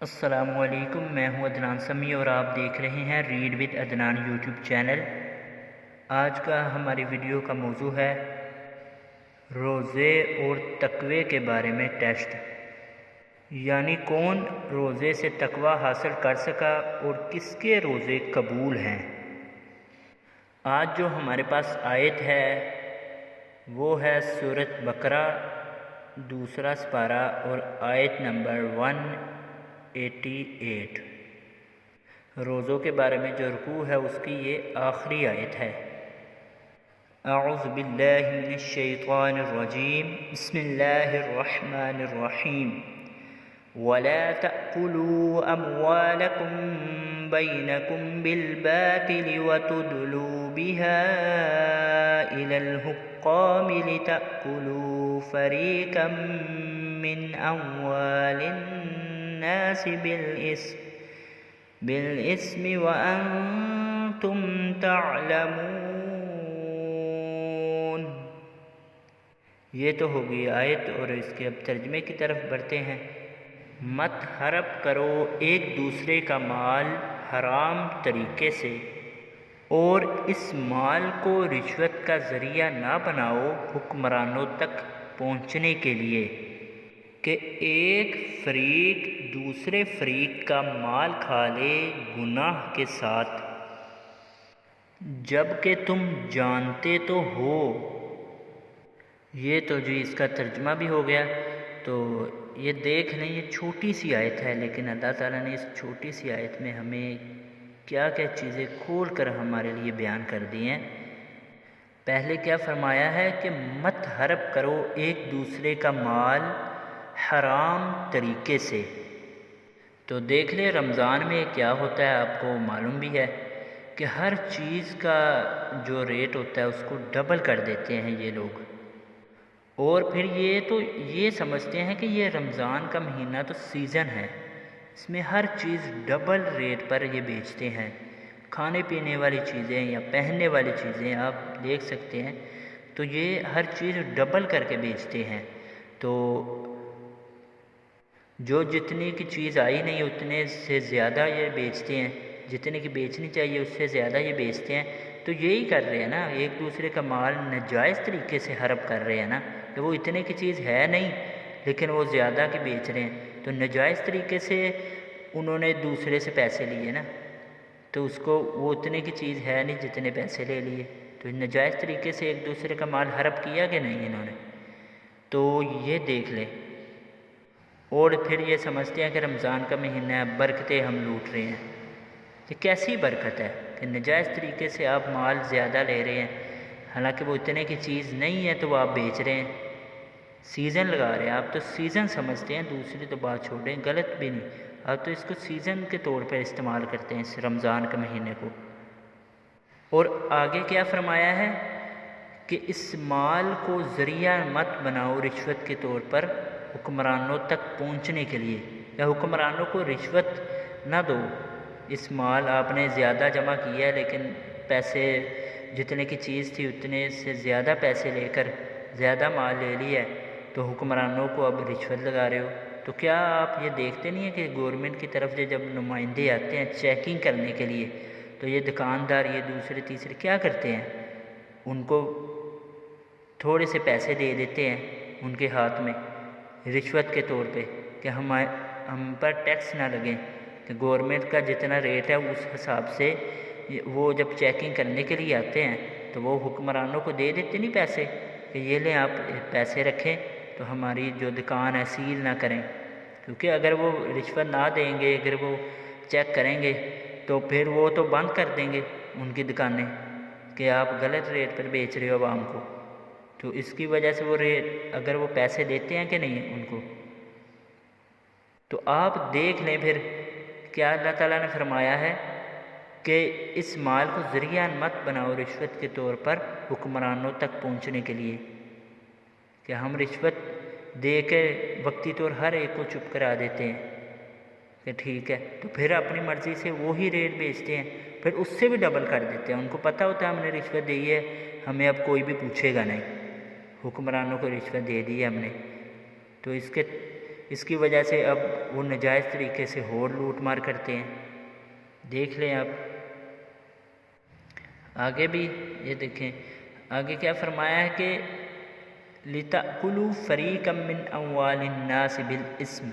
السلام علیکم، میں ہوں عدنان سمیع اور آپ دیکھ رہے ہیں read with Adnan YouTube channel. آج کا ہماری ویڈیو کا موضوع ہے روزے اور تقوی کے بارے میں ٹیسٹ، یعنی کون روزے سے تقوی حاصل کر سکا اور کس کے روزے قبول ہیں۔ آج جو ہمارے پاس آیت ہے وہ ہے سورۃ بقرہ دوسرا سپارہ اور آیت نمبر 188۔ روزوں کے بارے میں جو رکوع ہے اس کی یہ آخری آیت ہے۔ اعوذ باللہ من الشیطان الرجیم، بسم اللہ الرحمن الرحیم۔ وَلَا تَأْكُلُوا أَمْوَالَكُمْ بَيْنَكُمْ بِالْبَاطِلِ وَتُدْلُوا بِهَا إِلَى الْحُكَّامِ لِتَأْكُلُوا فَرِيقًا مِّنْ أَمْوَالِ النَّاسِ بِالْإِثْمِ وَأَنْتُمْ تَعْلَمُونَ۔ یہ تو ہوگی آیت، اور اس کے اب ترجمے کی طرف بڑھتے ہیں۔ مت ہڑپ کرو ایک دوسرے کا مال حرام طریقے سے، اور اس مال کو رشوت کا ذریعہ نہ بناؤ حکمرانوں تک پہنچنے کے لیے کہ ایک فریق دوسرے فریق کا مال کھا لے گناہ کے ساتھ، جبکہ تم جانتے تو ہو۔ یہ تو اس کا ترجمہ بھی ہو گیا۔ تو یہ دیکھ لیں، یہ چھوٹی سی آیت ہے، لیکن اللہ تعالیٰ نے اس چھوٹی سی آیت میں ہمیں کیا کیا چیزیں کھول کر ہمارے لیے بیان کر دی ہیں۔ پہلے کیا فرمایا ہے کہ مت ہڑپ کرو ایک دوسرے کا مال حرام طریقے سے۔ تو دیکھ لیں رمضان میں کیا ہوتا ہے، آپ کو معلوم بھی ہے کہ ہر چیز کا جو ریٹ ہوتا ہے اس کو ڈبل کر دیتے ہیں یہ لوگ، اور پھر یہ سمجھتے ہیں کہ یہ رمضان کا مہینہ تو سیزن ہے، اس میں ہر چیز ڈبل ریٹ پر یہ بیچتے ہیں۔ کھانے پینے والی چیزیں یا پہننے والی چیزیں آپ دیکھ سکتے ہیں، تو یہ ہر چیز ڈبل کر کے بیچتے ہیں۔ تو جو جتنی کی چیز آئی نہیں اتنے سے زیادہ یہ بیچتے ہیں، جتنے کی بیچنی چاہیے اس سے زیادہ یہ بیچتے ہیں۔ تو یہی کر رہے ہیں نا، ایک دوسرے کا مال ناجائز طریقے سے ہڑپ کر رہے ہیں نا، کہ وہ اتنے کی چیز ہے نہیں لیکن وہ زیادہ کی بیچ رہے ہیں، تو ناجائز طریقے سے انہوں نے دوسرے سے پیسے لیے نا، تو اس کو وہ اتنے کی چیز ہے نہیں جتنے پیسے لے لیے، تو ناجائز طریقے سے ایک دوسرے کا مال ہڑپ کیا کہ نہیں انہوں نے۔ تو یہ دیکھ لیں، اور پھر یہ سمجھتے ہیں کہ رمضان کا مہینہ ہے، برکتیں ہم لوٹ رہے ہیں۔ یہ کیسی برکت ہے کہ ناجائز طریقے سے آپ مال زیادہ لے رہے ہیں، حالانکہ وہ اتنے کی چیز نہیں ہے تو وہ آپ بیچ رہے ہیں، سیزن لگا رہے ہیں۔ آپ تو سیزن سمجھتے ہیں، دوسری تو بات چھوڑیں، غلط بھی نہیں، آپ تو اس کو سیزن کے طور پر استعمال کرتے ہیں اس رمضان کے مہینے کو۔ اور آگے کیا فرمایا ہے کہ اس مال کو ذریعہ مت بناؤ رشوت کے طور پر حکمرانوں تک پہنچنے کے لیے، یا حکمرانوں کو رشوت نہ دو۔ اس مال آپ نے زیادہ جمع کیا ہے لیکن پیسے جتنے کی چیز تھی اتنے سے زیادہ پیسے لے کر زیادہ مال لے لیا ہے، تو حکمرانوں کو اب رشوت لگا رہے ہو۔ تو کیا آپ یہ دیکھتے نہیں ہیں کہ گورنمنٹ کی طرف سے جب نمائندے آتے ہیں چیکنگ کرنے کے لیے، تو یہ دکاندار یہ دوسرے تیسرے کیا کرتے ہیں، ان کو تھوڑے سے پیسے دے دیتے ہیں ان کے ہاتھ میں رشوت کے طور پہ، کہ ہم پر ٹیکس نہ لگیں، کہ گورنمنٹ کا جتنا ریٹ ہے اس حساب سے وہ جب چیکنگ کرنے کے لیے آتے ہیں تو وہ حکمرانوں کو دے دیتے نہیں پیسے، کہ یہ لیں آپ پیسے رکھیں تو ہماری جو دکان ہے سیل نہ کریں، کیونکہ اگر وہ رشوت نہ دیں گے، اگر وہ چیک کریں گے تو پھر وہ تو بند کر دیں گے ان کی دکانیں، کہ آپ غلط ریٹ پر بیچ رہے ہو عوام کو۔ تو اس کی وجہ سے وہ ریٹ اگر وہ پیسے دیتے ہیں کہ نہیں ان کو، تو آپ دیکھ لیں پھر کیا اللہ تعالیٰ نے فرمایا ہے کہ اس مال کو ذریعہ مت بناؤ رشوت کے طور پر حکمرانوں تک پہنچنے کے لیے، کہ ہم رشوت دے کے وقتی طور ہر ایک کو چپ کرا دیتے ہیں کہ ٹھیک ہے، تو پھر اپنی مرضی سے وہی ریٹ بیچتے ہیں، پھر اس سے بھی ڈبل کر دیتے ہیں۔ ان کو پتہ ہوتا ہے ہم نے رشوت دی ہے، ہمیں اب کوئی بھی پوچھے گا نہیں، حکمرانوں کو رشوت دے دی ہے ہم نے، تو اس کے اس کی وجہ سے اب وہ ناجائز طریقے سے اور لوٹ مار کرتے ہیں۔ دیکھ لیں آپ آگے بھی، یہ دیکھیں آگے کیا فرمایا ہے کہ لِتَأْكُلُوا فَرِيقًا مِّنْ أَمْوَالِ النَّاسِ بِالْإِثْمِ،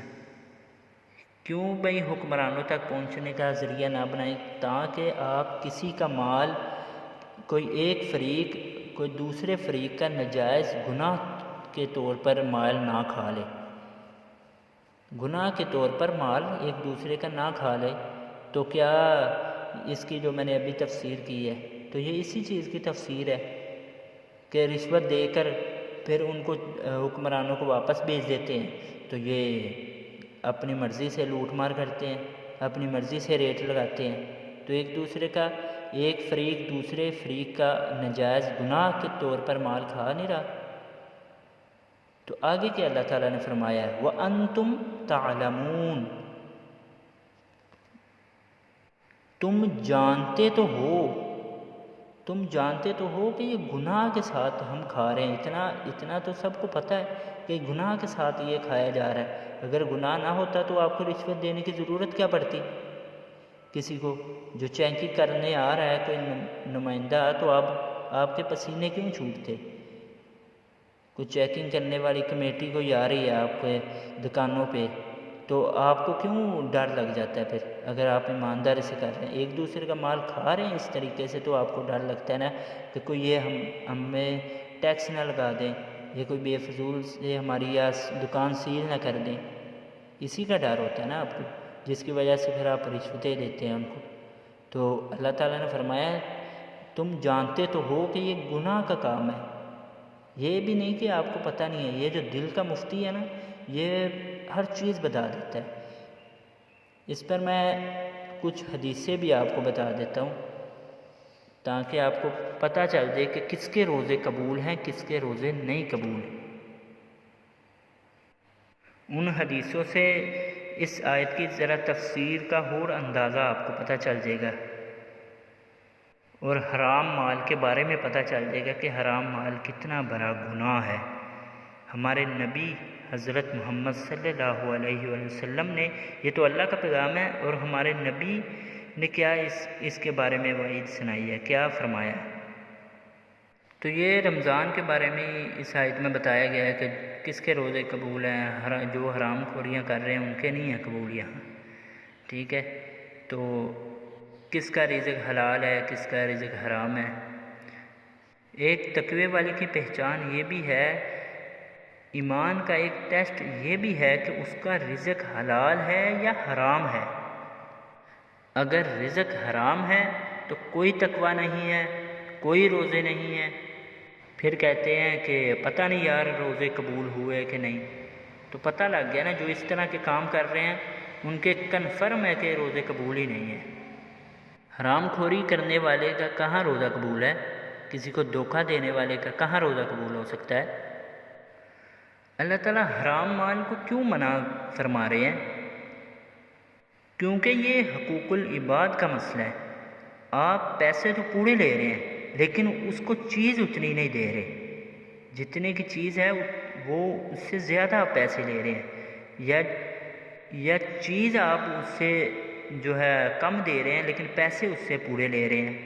کیوں بھئی حکمرانوں تک پہنچنے کا ذریعہ نہ بنائیں تاکہ آپ کسی کا مال، کوئی ایک فریق کوئی دوسرے فریق کا ناجائز گناہ کے طور پر مال نہ کھا لے، گناہ کے طور پر مال ایک دوسرے کا نہ کھا لے۔ تو کیا اس کی جو میں نے ابھی تفسیر کی ہے تو یہ اسی چیز کی تفسیر ہے کہ رشوت دے کر پھر ان کو حکمرانوں کو واپس بھیج دیتے ہیں، تو یہ اپنی مرضی سے لوٹ مار کرتے ہیں، اپنی مرضی سے ریٹ لگاتے ہیں، تو ایک دوسرے کا، ایک فریق دوسرے فریق کا ناجائز گناہ کے طور پر مال کھا نہیں رہا۔ تو آگے کہ اللہ تعالیٰ نے فرمایا ہے وَأَنْتُمْ تَعْلَمُونَ، تم جانتے تو ہو، تم جانتے تو ہو کہ یہ گناہ کے ساتھ ہم کھا رہے ہیں، اتنا تو سب کو پتہ ہے کہ گناہ کے ساتھ یہ کھایا جا رہا ہے۔ اگر گناہ نہ ہوتا تو آپ کو رشوت دینے کی ضرورت کیا پڑتی؟ کسی کو جو چیکنگ کرنے آ رہا ہے کوئی نمائندہ، تو آپ کے پسینے کیوں چھوٹتے؟ کوئی چیکنگ کرنے والی کمیٹی کوئی آ رہی ہے آپ کے دکانوں پہ، تو آپ کو کیوں ڈر لگ جاتا ہے؟ پھر اگر آپ ایمانداری سے کر رہے ہیں، ایک دوسرے کا مال کھا رہے ہیں اس طریقے سے، تو آپ کو ڈر لگتا ہے نا کہ کوئی یہ ہمیں ٹیکس نہ لگا دیں، یہ کوئی بے فضول سے ہماری یا دکان سیل نہ کر دیں، اسی کا ڈر ہوتا ہے نا آپ کو، جس کی وجہ سے پھر آپ رشوتیں دیتے ہیں ان کو۔ تو اللہ تعالیٰ نے فرمایا تم جانتے تو ہو کہ یہ گناہ کا کام ہے، یہ بھی نہیں کہ آپ کو پتہ نہیں ہے، یہ جو دل کا مفتی ہے نا یہ ہر چیز بتا دیتا ہے۔ اس پر میں کچھ حدیثیں بھی آپ کو بتا دیتا ہوں تاکہ آپ کو پتہ چل جائے کہ کس کے روزے قبول ہیں، کس کے روزے نہیں قبول۔ ان حدیثوں سے اس آیت کی ذرا تفسیر کا اور اندازہ آپ کو پتہ چل جائے گا، اور حرام مال کے بارے میں پتہ چل جائے گا کہ حرام مال کتنا بڑا گناہ ہے۔ ہمارے نبی حضرت محمد صلی اللہ علیہ وسلم نے، یہ تو اللہ کا پیغام ہے، اور ہمارے نبی نے کیا اس کے بارے میں وعید سنائی ہے، کیا فرمایا ہے؟ تو یہ رمضان کے بارے میں اس آیت میں بتایا گیا ہے کہ کس کے روزے قبول ہیں، جو حرام خوریاں کر رہے ہیں ان کے نہیں ہیں قبول یہاں، ٹھیک ہے؟ تو کس کا رزق حلال ہے، کس کا رزق حرام ہے۔ ایک تقوی والے کی پہچان یہ بھی ہے، ایمان کا ایک ٹیسٹ یہ بھی ہے کہ اس کا رزق حلال ہے یا حرام ہے۔ اگر رزق حرام ہے تو کوئی تقوی نہیں ہے، کوئی روزے نہیں ہیں، پھر کہتے ہیں کہ پتہ نہیں یار روزے قبول ہوئے کہ نہیں، تو پتہ لگ گیا نا جو اس طرح کے کام کر رہے ہیں ان کے کنفرم ہے کہ روزے قبول ہی نہیں ہیں۔ حرام خوری کرنے والے کا کہاں روزہ قبول ہے؟ کسی کو دھوکہ دینے والے کا کہاں روزہ قبول ہو سکتا ہے؟ اللہ تعالیٰ حرام مال کو کیوں منع فرما رہے ہیں؟ کیونکہ یہ حقوق العباد کا مسئلہ ہے۔ آپ پیسے تو پورے لے رہے ہیں لیکن اس کو چیز اتنی نہیں دے رہے، جتنے کی چیز ہے وہ اس سے زیادہ آپ پیسے لے رہے ہیں، یا چیز آپ اس سے جو ہے کم دے رہے ہیں لیکن پیسے اس سے پورے لے رہے ہیں۔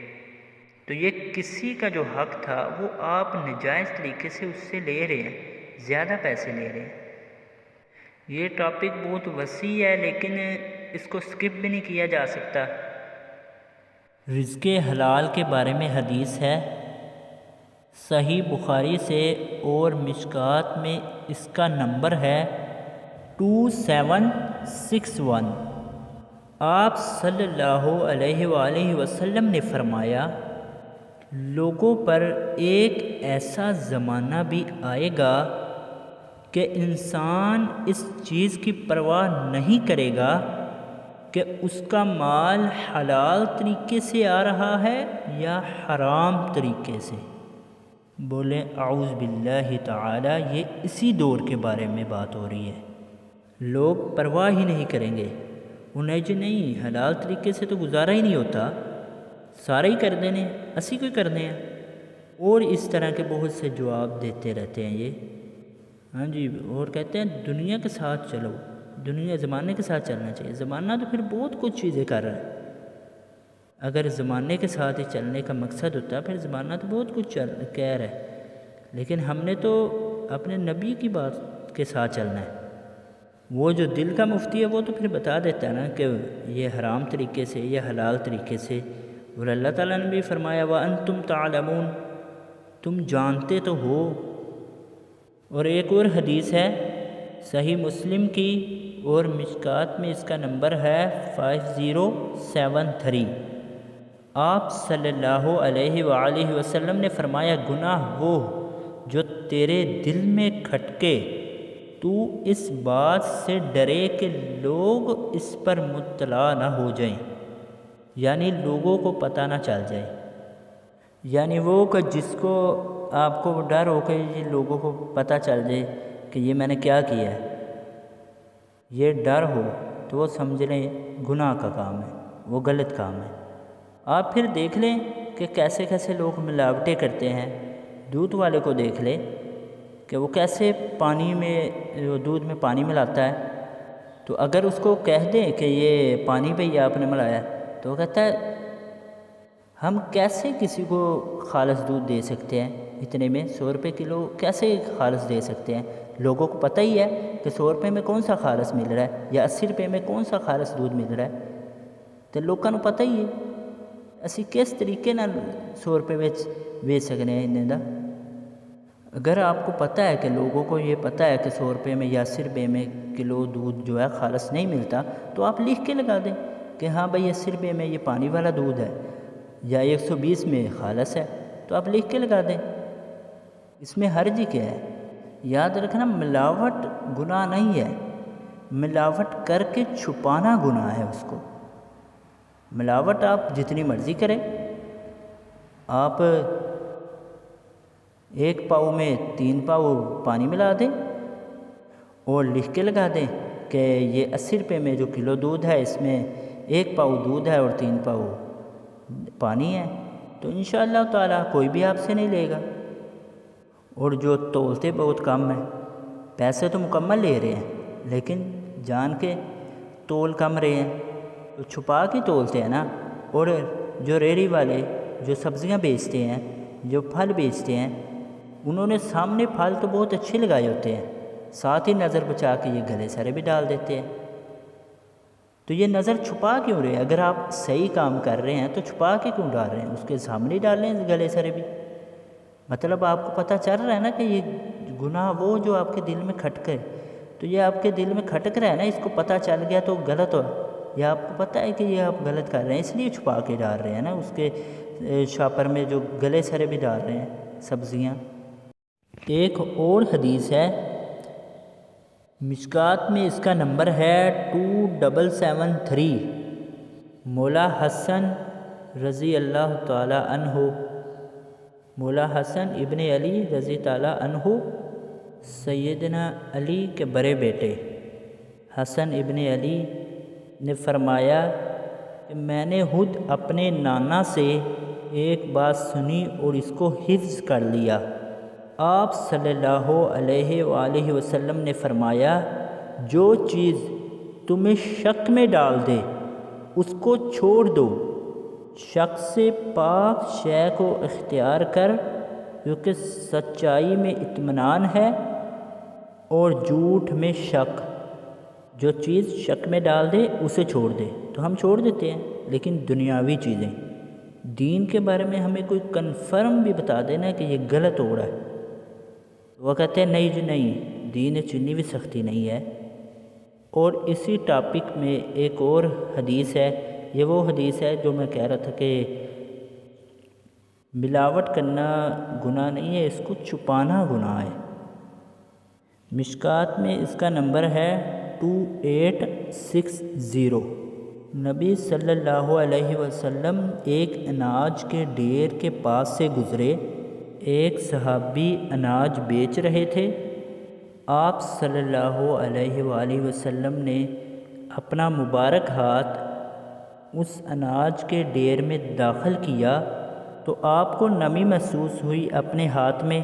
تو یہ کسی کا جو حق تھا وہ آپ ناجائز طریقے سے اس سے لے رہے ہیں، زیادہ پیسے لے رہے ہیں۔ یہ ٹاپک بہت وسیع ہے لیکن اس کو سکپ بھی نہیں کیا جا سکتا۔ رزق حلال کے بارے میں حدیث ہے صحیح بخاری سے اور مشکات میں، اس کا نمبر ہے 2761۔ آپ صلی اللہ علیہ وآلہ وسلم نے فرمایا لوگوں پر ایک ایسا زمانہ بھی آئے گا کہ انسان اس چیز کی پرواہ نہیں کرے گا کہ اس کا مال حلال طریقے سے آ رہا ہے یا حرام طریقے سے۔ بولیں اعوذ باللہ تعالی، یہ اسی دور کے بارے میں بات ہو رہی ہے۔ لوگ پرواہ ہی نہیں کریں گے، انہیں جو نہیں حلال طریقے سے تو گزارا ہی نہیں ہوتا، سارے ہی کر دینے، اسی کوئی کرنے ہیں، اور اس طرح کے بہت سے جواب دیتے رہتے ہیں یہ۔ ہاں جی، اور کہتے ہیں دنیا کے ساتھ چلو، دنیا زمانے کے ساتھ چلنا چاہیے۔ زمانہ تو پھر بہت کچھ چیزیں کر رہا ہے، اگر زمانے کے ساتھ ہی چلنے کا مقصد ہوتا ہے پھر زمانہ تو بہت کچھ کہہ رہا ہے، لیکن ہم نے تو اپنے نبی کی بات کے ساتھ چلنا ہے۔ وہ جو دل کا مفتی ہے وہ تو پھر بتا دیتا ہے نا کہ یہ حرام طریقے سے یا حلال طریقے سے، اور اللہ تعالیٰ نے بھی فرمایا وَأَنْتُمْ تَعْلَمُونَ، تم جانتے تو ہو۔ اور ایک اور حدیث ہے صحیح مسلم کی اور مشکات میں اس کا نمبر ہے 5073۔ آپ صلی اللہ علیہ وآلہ وسلم نے فرمایا گناہ وہ جو تیرے دل میں کھٹکے، تو اس بات سے ڈرے کہ لوگ اس پر مطلع نہ ہو جائیں، یعنی لوگوں کو پتہ نہ چل جائے، یعنی وہ کہ جس کو آپ کو ڈر ہو کہ یہ لوگوں کو پتہ چل جائے کہ یہ میں نے کیا کیا ہے، یہ ڈر ہو تو وہ سمجھ لیں گناہ کا کام ہے، وہ غلط کام ہے۔ آپ پھر دیکھ لیں کہ کیسے کیسے لوگ ملاوٹیں کرتے ہیں۔ دودھ والے کو دیکھ لیں کہ وہ کیسے پانی میں دودھ میں پانی ملاتا ہے، تو اگر اس کو کہہ دیں کہ یہ پانی پہ ہی آپ نے ملایا تو وہ کہتا ہے ہم کیسے کسی کو خالص دودھ دے سکتے ہیں، اتنے میں 100 روپے کلو کیسے خالص دے سکتے ہیں؟ لوگوں کو پتہ ہی ہے کہ 100 روپے میں کون سا خالص مل رہا ہے یا 80 روپے میں کون سا خالص دودھ مل رہا ہے، تو لوگوں کو پتہ ہی ہے۔ اسی کس طریقے نال 100 روپے بیچ سکنے ہیں انہیں دا؟ اگر آپ کو پتہ ہے کہ لوگوں کو یہ پتہ ہے کہ 100 روپے میں یا 80 روپے میں کلو دودھ جو ہے خالص نہیں ملتا، تو آپ لکھ کے لگا دیں کہ ہاں بھائی 80 روپے میں یہ پانی والا دودھ ہے یا 120 میں خالص ہے، تو آپ لکھ کے لگا دیں، اس میں حرج ہی کیا ہے؟ یاد رکھنا ملاوٹ گناہ نہیں ہے، ملاوٹ کر کے چھپانا گناہ ہے اس کو۔ ملاوٹ آپ جتنی مرضی کریں، آپ 1 پاؤ میں 3 پاؤ پانی ملا دیں اور لکھ کے لگا دیں کہ یہ 80 روپے میں جو کلو دودھ ہے اس میں 1 پاؤ دودھ ہے اور 3 پاؤ پانی ہے، تو انشاءاللہ تعالیٰ کوئی بھی آپ سے نہیں لے گا۔ اور جو تولتے بہت کم ہیں، پیسے تو مکمل لے رہے ہیں لیکن جان کے تول کم رہے ہیں، تو چھپا کے تولتے ہیں نا۔ اور جو ریڑھی والے جو سبزیاں بیچتے ہیں، جو پھل بیچتے ہیں، انہوں نے سامنے پھل تو بہت اچھے لگائے ہوتے ہیں، ساتھ ہی نظر بچا کے یہ گلے سارے بھی ڈال دیتے ہیں، تو یہ نظر چھپا کیوں رہے ہیں؟ اگر آپ صحیح کام کر رہے ہیں تو چھپا کے کیوں ڈال رہے ہیں؟ اس کے سامنے ڈال لیں گلے سارے بھی، مطلب آپ کو پتہ چل رہا ہے نا کہ یہ گناہ وہ جو آپ کے دل میں کھٹکے، تو یہ آپ کے دل میں کھٹک رہا ہے نا، اس کو پتہ چل گیا تو غلط ہو، یا آپ کو پتہ ہے کہ یہ آپ غلط کر رہے ہیں اس لیے چھپا کے ڈال رہے ہیں نا، اس کے شاپر میں جو گلے سارے بھی ڈال رہے ہیں سبزیاں۔ ایک اور حدیث ہے مشکات میں، اس کا نمبر ہے 2773۔ مولا حسن رضی اللہ تعالیٰ عنہ، مولا حسن ابن علی رضی تعالیٰ عنہ سیدنا علی کے بڑے بیٹے حسن ابن علی نے فرمایا کہ میں نے خود اپنے نانا سے ایک بات سنی اور اس کو حفظ کر لیا۔ آپ صلی اللہ علیہ وآلہ وسلم نے فرمایا جو چیز تمہیں شک میں ڈال دے اس کو چھوڑ دو، شک سے پاک شے کو اختیار کر کیونکہ سچائی میں اطمینان ہے اور جھوٹ میں شک۔ جو چیز شک میں ڈال دے اسے چھوڑ دے، تو ہم چھوڑ دیتے ہیں، لیکن دنیاوی چیزیں، دین کے بارے میں ہمیں کوئی کنفرم بھی بتا دینا کہ یہ غلط ہو رہا ہے، وہ کہتے ہیں نہیں جی نہیں، دین چنی بھی سختی نہیں ہے۔ اور اسی ٹاپک میں ایک اور حدیث ہے، یہ وہ حدیث ہے جو میں کہہ رہا تھا کہ ملاوٹ کرنا گناہ نہیں ہے، اس کو چھپانا گناہ ہے۔ مشکات میں اس کا نمبر ہے 2860۔ نبی صلی اللہ علیہ وسلم ایک اناج کے ڈھیر کے پاس سے گزرے، ایک صحابی اناج بیچ رہے تھے۔ آپ صلی اللہ علیہ وآلہ وسلم نے اپنا مبارک ہاتھ اس اناج کے ڈھیر میں داخل کیا تو آپ کو نمی محسوس ہوئی اپنے ہاتھ میں،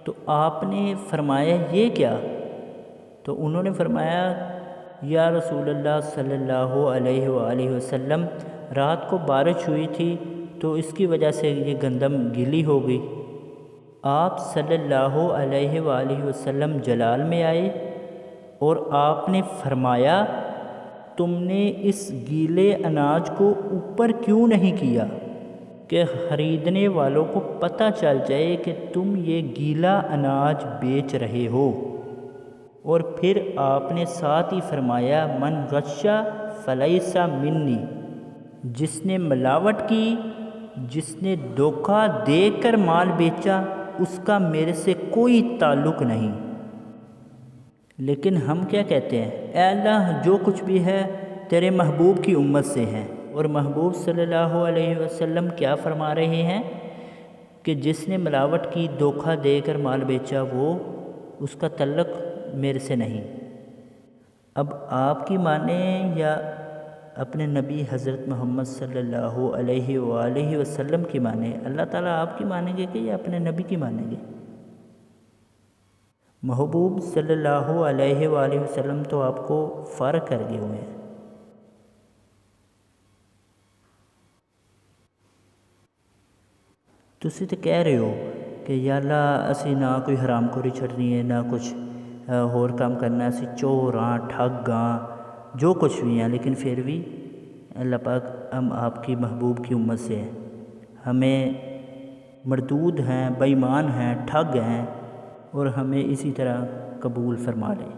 تو آپ نے فرمایا یہ کیا؟ تو انہوں نے فرمایا یا رسول اللہ صلی اللہ علیہ وآلہ وسلم رات کو بارش ہوئی تھی تو اس کی وجہ سے یہ گندم گیلی ہو گئی۔ آپ صلی اللہ علیہ وآلہ وسلم جلال میں آئے اور آپ نے فرمایا تم نے اس گیلے اناج کو اوپر کیوں نہیں کیا کہ خریدنے والوں کو پتہ چل جائے کہ تم یہ گیلا اناج بیچ رہے ہو۔ اور پھر آپ نے ساتھ ہی فرمایا من غشا فلیس منی، جس نے ملاوٹ کی، جس نے دھوکہ دے کر مال بیچا، اس کا میرے سے کوئی تعلق نہیں۔ لیکن ہم کیا کہتے ہیں؟ اے اللہ جو کچھ بھی ہے تیرے محبوب کی امت سے ہے، اور محبوب صلی اللہ علیہ وسلم کیا فرما رہے ہیں کہ جس نے ملاوٹ کی، دھوکہ دے کر مال بیچا، وہ اس کا تعلق میرے سے نہیں۔ اب آپ کی مانیں یا اپنے نبی حضرت محمد صلی اللہ علیہ وآلہ وسلم کی مانیں؟ اللہ تعالیٰ آپ کی مانیں گے کہ یا اپنے نبی کی مانیں گے؟ محبوب صلی اللہ علیہ وآلہ وسلم تو آپ کو فارغ کر دیے ہوئے ہیں۔ تسی تو کہہ رہے ہو کہ یا اللہ اسی نہ کوئی حرام خوری چھڑنی ہے، نہ کچھ اور کام کرنا ہے، اسی چور ہاں، ٹھگ ہاں، جو کچھ بھی ہیں، لیکن پھر بھی اللہ پاک ہم آپ کی محبوب کی امت سے ہیں، ہمیں مردود ہیں، بے ایمان ہیں، ٹھگ ہیں، اور ہمیں اسی طرح قبول فرما لیں۔